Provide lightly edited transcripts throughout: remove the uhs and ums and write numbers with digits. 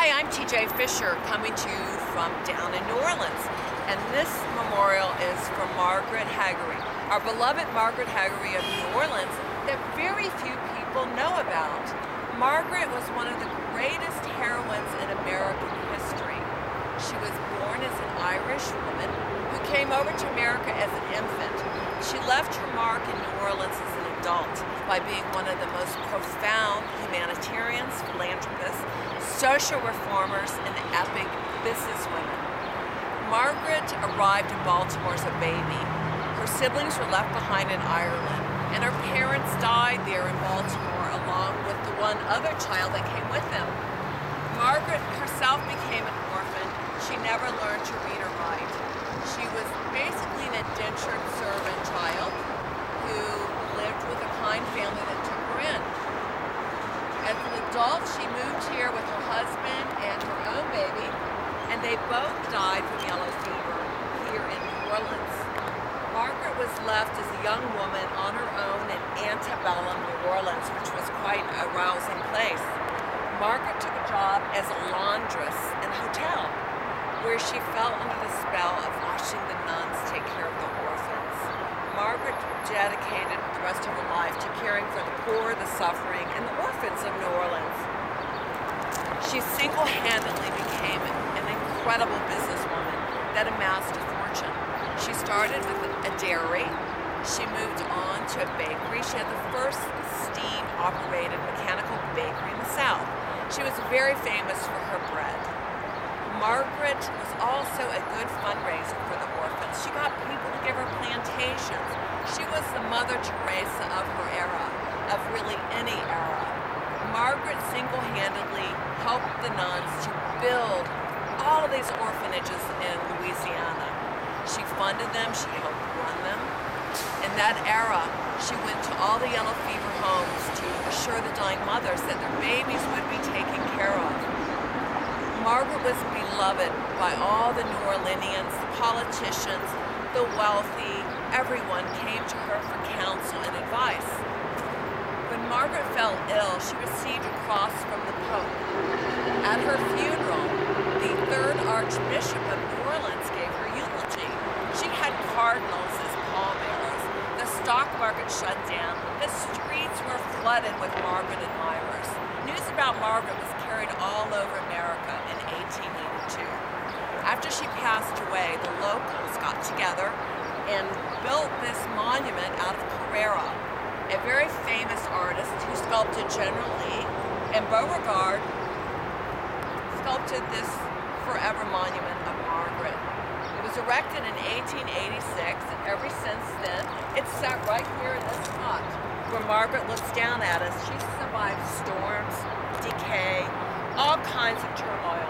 Hi, I'm TJ Fisher coming to you from down in New Orleans, and this memorial is for Margaret Haughery, our beloved Margaret Haughery of New Orleans that very few people know about. Margaret was one of the greatest heroines in American history. She was born as an Irish woman who came over to America as an infant. She left her mark in New Orleans as an adult by being one of the most profound humanitarians, philanthropists, social reformers, and epic businesswomen. Margaret arrived in Baltimore as a baby. Her siblings were left behind in Ireland, and her parents died there in Baltimore along with the one other child that came with them. Margaret herself became an orphan. She never learned to read or write. She was basically an indentured servant child who lived with a kind family that took her in. As an adult, she moved here with her husband and her own baby, and they both died from yellow fever here in New Orleans. Margaret was left as a young woman on her own in antebellum New Orleans, which was quite a rousing place. Margaret took a job as a laundress in a hotel, where she fell under the spell of watching the nuns take care of the orphans. Margaret dedicated the rest of her life to caring for the poor, the suffering, and the orphans of New Orleans. She single-handedly became an incredible businesswoman that amassed a fortune. She started with a dairy. She moved on to a bakery. She had the first steam-operated mechanical bakery in the South. She was very famous for her bread. Margaret was also a good fundraiser for the orphans. She got people to give her plantations. She was the Mother Theresa of her era, of really any era. Margaret single-handedly helped the nuns to build all of these orphanages in Louisiana. She funded them, she helped run them. In that era, she went to all the yellow fever homes to assure the dying mothers that their babies would be taken care of. Margaret was beloved by all the New Orleanians, the politicians, the wealthy. Everyone came to her for counsel and advice. When Margaret fell ill, she received a cross from the Pope. At her funeral, the third Archbishop of New Orleans gave her eulogy. She had cardinals as pallbearers. The stock market shut down. The streets were flooded with Margaret admirers. News about Margaret was carried all over America in 1882. After she passed away, the locals got together and built this monument out of Carrara, a very famous artist who sculpted General Lee, and Beauregard sculpted this forever monument of Margaret. It was erected in 1886, and ever since then, it's sat right here in this spot where Margaret looks down at us. She survived storms, decay, all kinds of turmoil.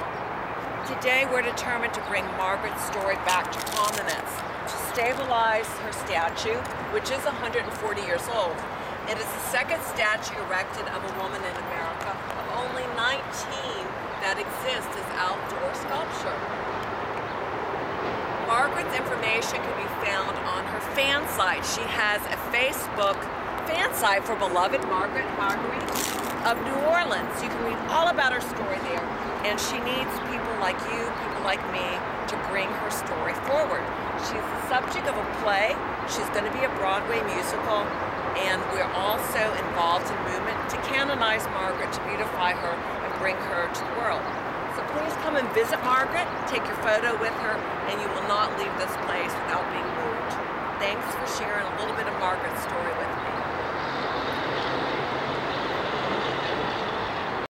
Today, we're determined to bring Margaret's story back to prominence, to stabilize her statue, which is 140 years old. It is the second statue erected of a woman in America, of only 19 that exist as outdoor sculpture. Margaret's information can be found on her fan site. She has a Facebook fan site for beloved Margaret Haughery of New Orleans. You can read all about her story there, and she needs people like you, people like me, to bring her story forward. She's the subject of a play. She's going to be a Broadway musical, and we're also involved in movement to canonize Margaret, to beautify her and bring her to the world. So please come and visit Margaret, take your photo with her, and you will not leave this place without being moved. Thanks for sharing a little bit of Margaret's story with me.